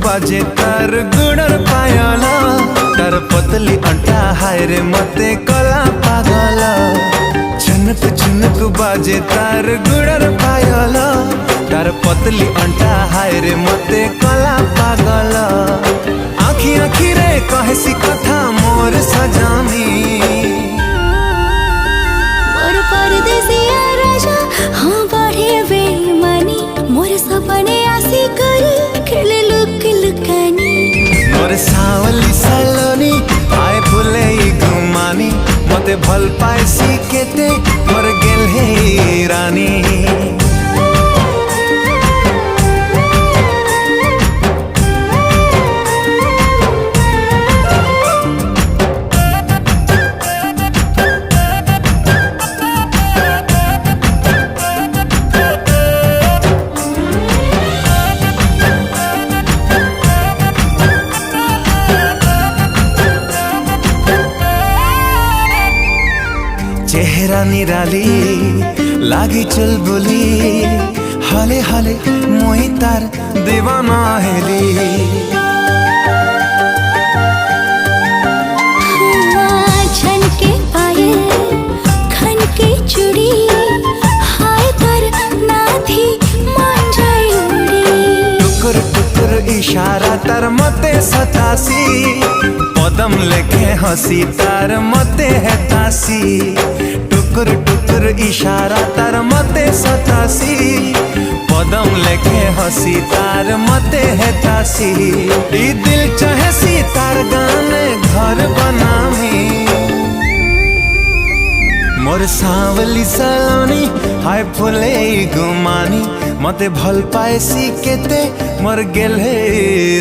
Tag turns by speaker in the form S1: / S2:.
S1: बाजे तार गुड़र पायल तार पतली अंटा हाय रे मते कला पागल झुनुक झुनुक बाजे तार गुड़र पायल तार पतली अंटा हाय रे मते कला पागल आखी आखी रे कहे सी कथा मोर सजानी
S2: मोर परदेसिया राजा हाँ बढ़े बेईमानी मोर सपने आसी कर खेले लुक लुकानी
S1: मोर सावली सलोनी आए फुले घुमानी मते भल पाइसी केते मोर गेल हे रानी चेहरा निराली लागी चुलबुली हाले हाले मोहि तार दीवाना हेली
S2: छन के पायल खन के चूड़ी हाय कर नाथी मान जाए उड़ी
S1: टुकुर टुकुर इशारा तार मते सतासी पदम लेखे हंसी तार मते है तासी टुकुर टुकुर इशारा तार मते सतासी पदम लेखे हंसी तार मते है तासी ई दिल चाहे सी तार गाने घर बनामी मोर सावली सलोनी हाय फुले गुमानी मते भल पाए सी केते मोर गेल हे